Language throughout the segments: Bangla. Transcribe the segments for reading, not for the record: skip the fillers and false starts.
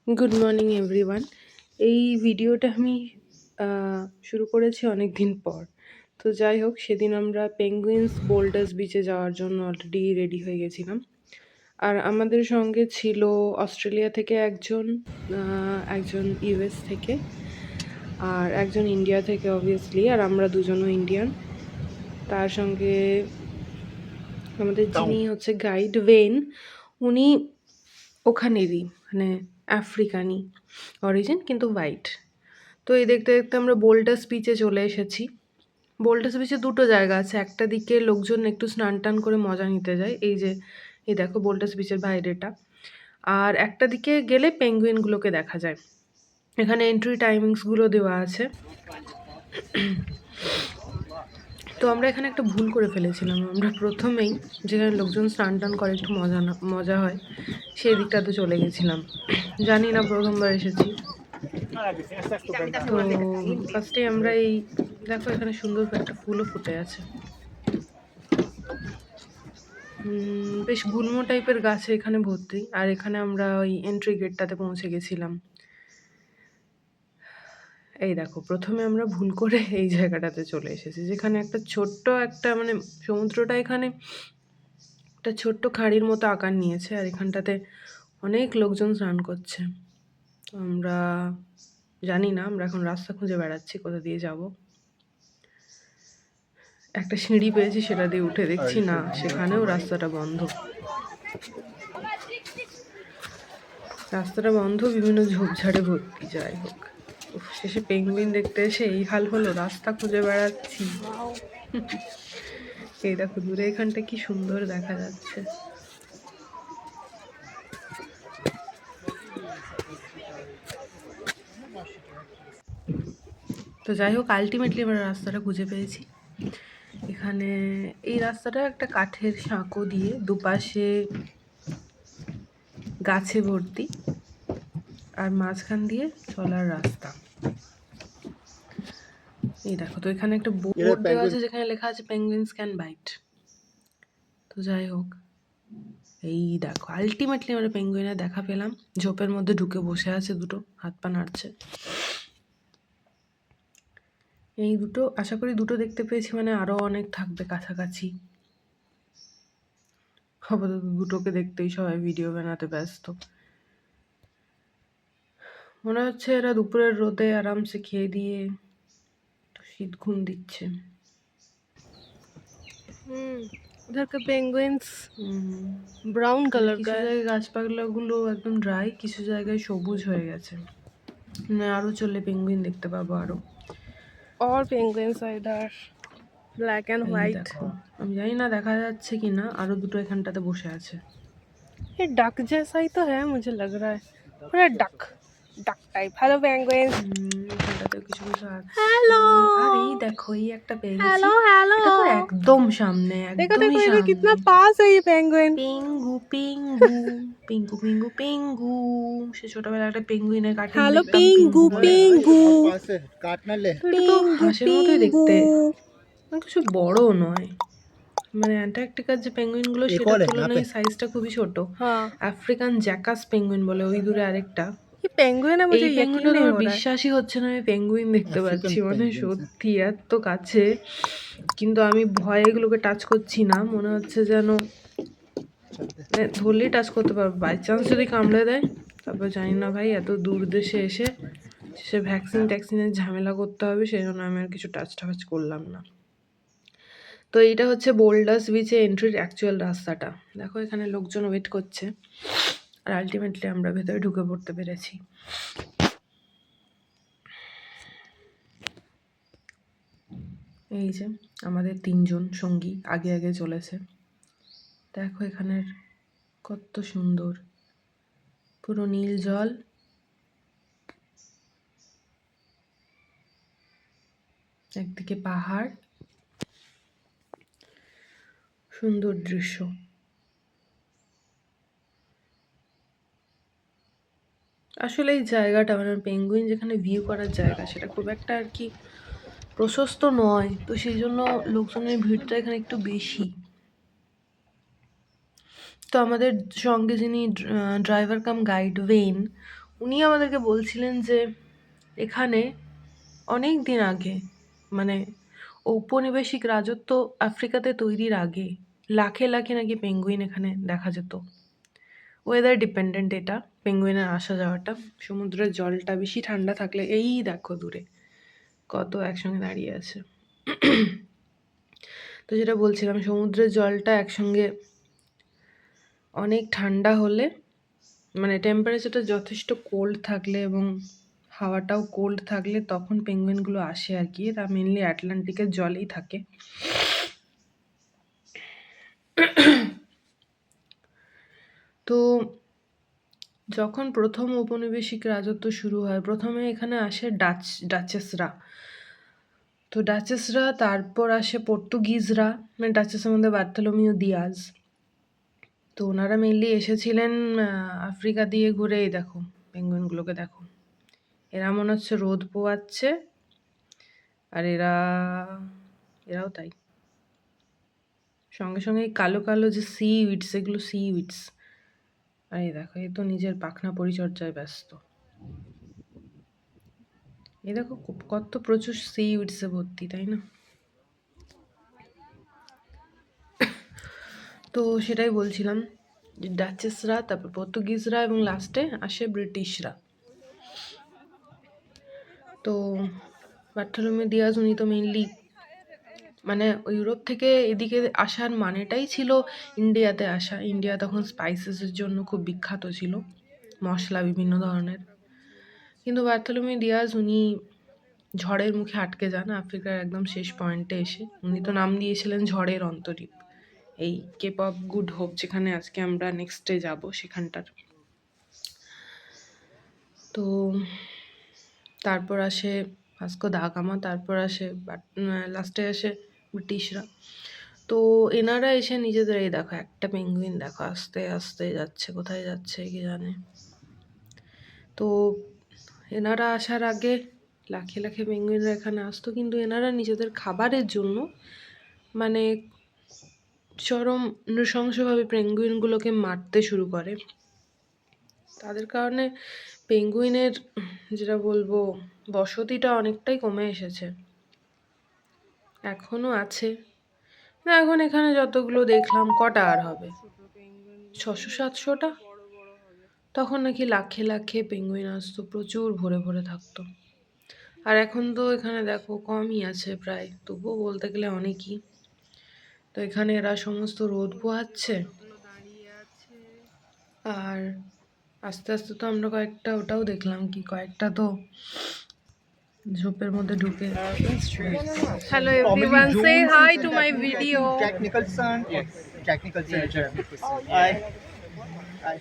Good morning everyone. এই ভিডিওটা আমি শুরু করেছি অনেক দিন পর। তো যাই হোক, সেদিন আমরা পেঙ্গুইন্স বোল্ডার্স বিচে যাওয়ার জন্য অলরেডি রেডি হয়ে গেছিলাম। আর আমাদের সঙ্গে ছিল অস্ট্রেলিয়া থেকে একজন, একজন ইউএস থেকে, আর একজন ইন্ডিয়া থেকে অবভিয়াসলি, আর আমরা দুজনও ইন্ডিয়ান। তার সঙ্গে আমাদের যিনি হচ্ছে গাইড ওয়েন, উনি ওখানেরই, মানে আফ্রিকানি অরিজিন কিন্তু হোয়াইট। তো এই দেখতে দেখতে আমরা বোল্টাস বিচে চলে এসেছি। বোল্টাস বিচে দুটো জায়গা আছে, একটা দিকে লোকজন একটু স্নান টান করে মজা নিতে যায়, এই যে এই দেখো বোল্টাস বিচের বাইরেটা। আর একটা দিকে গেলে পেঙ্গুইনগুলোকে দেখা যায়। এখানে এন্ট্রি টাইমিংসগুলো দেওয়া আছে। তো আমরা এখানে একটা ভুল করে ফেলেছিলাম। আমরা প্রথমেই যেখানে লোকজন স্নান টান করে একটু মজা হয় সেই দিকটাতে চলে গেছিলাম। জানি না, প্রথমবার এসেছি। তো ফার্স্টে আমরা এই দেখো এখানে সুন্দর একটা ফুলও ফুটে আছে। বেশ গুল্ম টাইপের গাছে এখানে ভর্তি। আর এখানে আমরা ওই এন্ট্রি গেটটাতে পৌঁছে গেছিলাম। এই দেখো, প্রথমে আমরা ভুল করে এই জায়গাটাতে চলে এসেছি, যেখানে একটা ছোট্ট একটা মানে সমুদ্রটা এখানে একটা ছোট্ট খাঁড়ির মতো আকার নিয়েছে, আর এখানটাতে অনেক লোকজন স্নান করছে। তো আমরা জানি না, আমরা এখন রাস্তা খুঁজে বেড়াচ্ছি কোথা দিয়ে যাব। একটা সিঁড়ি পেয়েছি, সেটা দিয়ে উঠে দেখছি না, সেখানেও রাস্তাটা বন্ধ। রাস্তাটা বন্ধ, বিভিন্ন ঝোপঝাড়ে ভর্তি। যাই হোক, শেষে পেঙ্গুইন দেখতে এসে এই হাল হলো, রাস্তা খুঁজে বেড়াচ্ছি। এই দেখো দূরে এখানটা কি সুন্দর দেখা যাচ্ছে। তো যাই হোক, আলটিমেটলি আমরা রাস্তাটা খুঁজে পেয়েছি। এখানে এই রাস্তাটা একটা কাঠের সাঁকো দিয়ে দুপাশে গাছে ভর্তি, আর মাঝখান দিয়ে চলার রাস্তা। এই দেখো, তো এখানে একটা বোর্ড দেওয়া আছে যেখানে লেখা আছে পেঙ্গুইনস ক্যান বাইট। তো যাই হোক, এই দেখো আলটিমেটলি আমরা পেঙ্গুইনের দেখা পেলাম। ঝোপের মধ্যে ঢুকে বসে আছে, দুটো হাত পা নাড়ছে। এই দুটো, আশা করি দুটো দেখতে পেয়েছি, মানে আরো অনেক থাকবে কাছাকাছি। আপাতত দুটোকে দেখতেই সবাই ভিডিও বানাতে ব্যস্ত। মনে হচ্ছে এরা দুপুরের রোদে আরামসে খেয়ে দিয়ে শীত ঘুম দিচ্ছে। उधर का पेंगुइन्स ब्राउन कलर কিছু का है। জায়গায় গাছপালাগুলো একদম ড্রাই, কিছু জায়গায় সবুজ হয়ে গেছে। মানে আরো চললে পেঙ্গুইন দেখতে পাবো আরো। और पेंगुइन्स है इधर, ब्लैक एंड এই व्हाइट। দেখো, আমি জানি না দেখা যাচ্ছে কিনা, আরো দুটো এখানটাতে বসে আছে। ये डक जैसा ही तो है, मुझे लग रहा है पूरा duck duck type. Hello penguins. এখানটাতে কিছু কিছু আছে। हेलो আর এই দেখো, এই একটা পেয়ে গেছি। Hello hello. এটা তো একদম সামনে, देखो একদমই देखो इधर कितना সামনে। पास है ये पेंगुइन। পিঙ্গু পিঙ্গু পিঙ্গু পিঙ্গু পিঙ্গু। সে ছোটবেলায় একটা পেঙ্গুইনের কার্টুন हेलो দেখতাম, पिंगू পিঙ্গু বলে। पिंगू তো এটা তো पिंगू হাঁসের মতোই पिंगू। দেখতে, মানে কিছু বড় নয়। মানে অ্যান্টার্কটিকার যে পেঙ্গুইনগুলো সেটার তুলনায় সাইজটা খুবই ছোট। हाँ, আফ্রিকান জ্যাকাস পেঙ্গুইন বলে, ওই দূরে আরেকটা। ये पेंगुइन है, এই मुझे यकीन পেঙ্গুইনটা তো नहीं আমার हो रहा है। বিশ্বাসই হচ্ছে না আমি পেঙ্গুইন দেখতে পাচ্ছি, মানে সত্যি এত কাছে। কিন্তু আমি ভয়ে এগুলোকে টাচ করছি না, মনে হচ্ছে যেন মানে ধরলেই টাচ করতে পারবো, বাই চান্স যদি কামড়ে দেয়। তারপর জানি না ভাই, এত দূর দেশে এসে সে ভ্যাকসিন ট্যাকসিনের ঝামেলা করতে হবে, সেই জন্য আমি আর কিছু টাচ টাচ করলাম না। তো এইটা হচ্ছে বোল্ডাস বিচে এন্ট্রির অ্যাকচুয়াল রাস্তাটা। দেখো এখানে লোকজন ওয়েট করছে, আর আলটিমেটলি আমরা ভেতরে ঢুকে পড়তে পেরেছি। এই যে আমাদের তিনজন সঙ্গী আগে আগে চলেছে। দেখো এখানের কত সুন্দর, পুরো নীল জল, একদিকে পাহাড়, সুন্দর দৃশ্য। আসলে এই জায়গাটা মানে পেঙ্গুইন যেখানে ভিউ করার জায়গা, সেটা খুব একটা আর কি প্রশস্ত নয়, তো সেই জন্য লোকজনের ভিড়টা এখানে একটু বেশি। তো আমাদের সঙ্গে যিনি ড্রাইভার কাম গাইড ওয়েন, উনি আমাদেরকে বলছিলেন যে এখানে অনেক দিন আগে, মানে ঔপনিবেশিক রাজত্ব আফ্রিকাতে তৈরির আগে লাখে লাখে নাকি পেঙ্গুইন এখানে দেখা যেত। ওয়েদার ডিপেন্ডেন্ট এটা, পেঙ্গুইনের আসা যাওয়াটা। সমুদ্রের জলটা বেশি ঠান্ডা থাকলে, এই দেখো দূরে কত একসঙ্গে দাঁড়িয়ে আছে। তো যেটা বলছিলাম, সমুদ্রের জলটা একসঙ্গে অনেক ঠান্ডা হলে, মানে টেম্পারেচারটা যথেষ্ট কোল্ড থাকলে এবং হাওয়াটাও কোল্ড থাকলে তখন পেঙ্গুইনগুলো আসে আর কি। এরা মেনলি আটলান্টিকের জলেই থাকে। তো যখন প্রথম ঔপনিবেশিক রাজত্ব শুরু হয়, প্রথমে এখানে আসে ডাচেসরা। তো ডাচেসরা, তারপর আসে পর্তুগিজরা, মানে ডাচেসের মধ্যে বার্থোলোমিউ দিয়াজ। তো ওনারা মেনলি এসেছিলেন আফ্রিকা দিয়ে ঘুরে। এই দেখো পেঙ্গুইনগুলোকে দেখো, এরা মনে হচ্ছে রোদ পোয়াচ্ছে, আর এরাও তাই। সঙ্গে সঙ্গে এই কালো কালো যে সি উইডস, এগুলো সি উইডস। আর এই দেখো, এ তো নিজের পাখনা পরিচর্যায় ব্যস্ত। এই দেখো কত প্রচুর সি উইডসে ভর্তি, তাই না? তো সেটাই বলছিলাম যে ডাচেসরা, তারপর পর্তুগিজরা এবং লাস্টে আসে ব্রিটিশরা। তো বার্থোলোমিউ দিয়াজ উনি তো মেইনলি, মানে ইউরোপ থেকে এদিকে আসার মানেটাই ছিল ইন্ডিয়াতে আসা। ইন্ডিয়া তখন স্পাইসেসের জন্য খুব বিখ্যাত ছিল, মশলা বিভিন্ন ধরনের। কিন্তু বার্থোলোমিউ দিয়াজ উনি ঝড়ের মুখে আটকে যান আফ্রিকার একদম শেষ পয়েন্টে এসে। উনি তো নাম দিয়েছিলেন ঝড়ের অন্তরীপ, এই কেপ অফ গুড হোপ, যেখানে আজকে আমরা নেক্সটে যাব সেখানটার। তো তারপর আসে ভাস্কো দা গামা, তারপর আসে লাস্টে আসে ব্রিটিশরা। তো এনারা এসে নিজেদের, এই দেখো একটা পেঙ্গুইন দেখো আস্তে আস্তে যাচ্ছে, কোথায় যাচ্ছে কি জানে। তো এনারা আসার আগে লাখে লাখে পেঙ্গুইনরা এখানে আসতো, কিন্তু এনারা নিজেদের খাবারের জন্য মানে চরম নৃশংসভাবে পেঙ্গুইনগুলোকে মারতে শুরু করে। তাদের কারণে পেঙ্গুইনের, যেটা বলবো, বসতিটা অনেকটাই কমে এসেছে। এখনো আছে না, এখন এখানে যতগুলো দেখলাম কটা আর হবে, 600-700টা। তখন নাকি লাখে লাখে পেঙ্গুইন আসতো, প্রচুর ভরে ভরে থাকতো। আর এখন তো এখানে দেখো কমই আছে প্রায়, তবুও বলতে গেলে অনেকই। তো এখানে এরা সমস্ত রোদ পোহাচ্ছে, আর আস্তে আস্তে তো আমরা কয়েকটা ওটাও দেখলাম, কি কয়েকটা তো ঝোপের মধ্যে ঢুকে। Hello Comedy everyone, say drones hi inside to that my new video. Jack Nicholson. Yes. Jack Nicholson. Hi. Hi.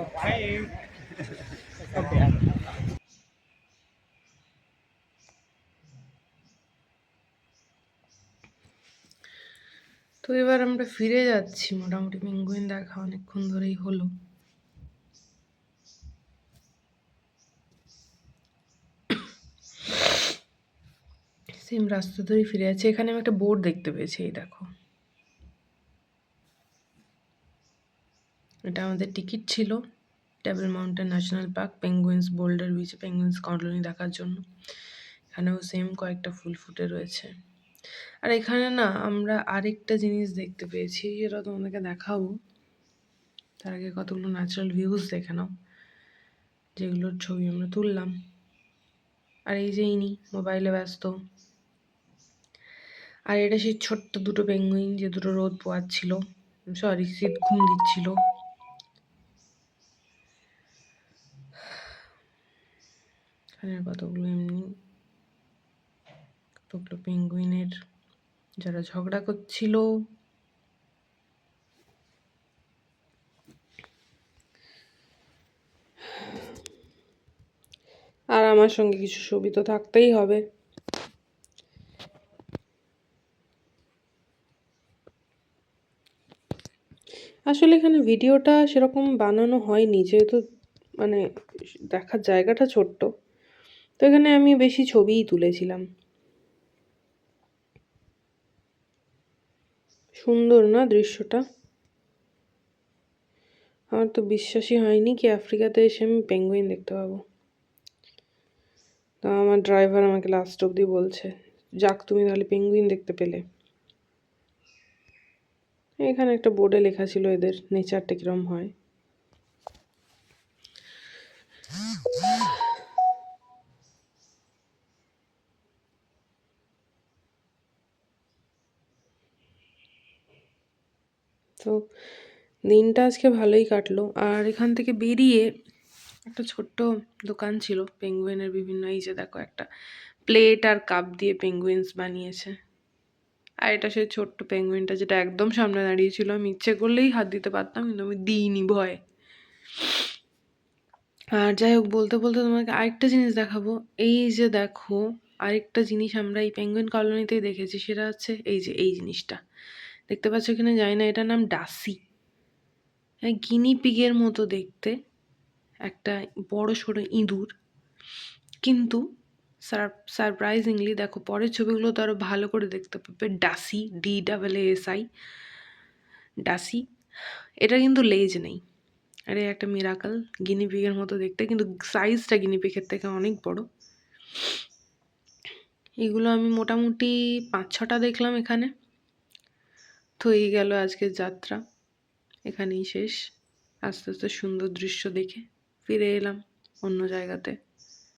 Okay. তো এবার আমরা ফিরে যাচ্ছি, মোটামুটি পেঙ্গুইন দেখা অনেকক্ষণ ধরেই হলো। সেম রাস্তা ধরেই ফিরে যাচ্ছি। এখানে আমি একটা বোর্ড দেখতে পেয়েছি, এই দেখো, এটা আমাদের টিকিট ছিল Table Mountain National Park, penguins Boulder beach, penguins colony দেখার জন্য। এখানেও সেম কয়েকটা ফুল ফুটে রয়েছে। আর এখানে না আমরা আরেকটা জিনিস দেখতে পেয়েছি, যেটা তোমাদেরকে দেখাবো। তার আগে কতগুলো ন্যাচারাল ভিউজ দেখে নাও, যেগুলোর ছবি আমরা তুললাম। আর এই যে ইনি মোবাইলে ব্যস্ত। আর এটা সেই ছোট্ট দুটো পেঙ্গুইন যে দুটো রোদ পোয়াচ্ছিল, সরি শীত ঘুম দিচ্ছিল। এখানে কতগুলো এমনি, কতগুলো পেঙ্গুইনের যারা ঝগড়া করছিল। আর আমার সঙ্গে কিছু ছবি তো থাকতেই হবে। আসলে এখানে ভিডিওটা সেরকম বানানো হয়নি, যেহেতু মানে দেখার জায়গাটা ছোট্ট, তো এখানে আমি বেশি ছবিই তুলেছিলাম। সুন্দর না দৃশ্যটা? আমার তো বিশ্বাসই হয়নি কি আফ্রিকাতে এসে আমি পেঙ্গুইন দেখতে পাবো। তো আমার ড্রাইভার আমাকে লাস্ট অবধি বলছে, যাক তুমি তাহলে পেঙ্গুইন দেখতে পেলে। এখানে একটা বোর্ডে লেখা ছিল এদের নেচারটা কিরম হয়। তো দিনটা আজকে ভালোই কাটলো। আর এখান থেকে বেরিয়ে একটা ছোট্ট দোকান ছিল পেঙ্গুইনের বিভিন্ন, এই যে দেখো একটা প্লেট আর কাপ দিয়ে পেঙ্গুইন্স বানিয়েছে। আর এটা সেই ছোট্ট পেঙ্গুইনটা যেটা একদম সামনে দাঁড়িয়ে ছিল। আমি ইচ্ছে করলেই হাত দিতে পারতাম, কিন্তু আমি দিইনি ভয়ে। আর যাই হোক, বলতে বলতে তোমাকে আরেকটা জিনিস দেখাবো। এই যে দেখো, আরেকটা জিনিস আমরা এই পেঙ্গুইন কলোনিতেই দেখেছি, সেটা হচ্ছে এই যে এই জিনিসটা দেখতে পাচ্ছ কিনা জানি না, এটার নাম ডাসি। হ্যাঁ, গিনি পিগের মতো দেখতে, একটা বড় সড়ো ইঁদুর। কিন্তু সারপ্রাইজিংলি দেখো পরের ছবিগুলো তো আরো ভালো করে দেখতে পাবে। ডাসি, DAASI, ডাসি। এটা কিন্তু লেজ নেই, আরে একটা মিরাকল। গিনিপিগের মতো দেখতে, কিন্তু সাইজটা গিনিপিগের থেকে অনেক বড়। এগুলো আমি মোটামুটি 5-6টা দেখলাম এখানে। তো এই গেল আজকের যাত্রা, এখানেই শেষ। আস্তে আস্তে সুন্দর দৃশ্য দেখে ফিরে এলাম অন্য জায়গাতে।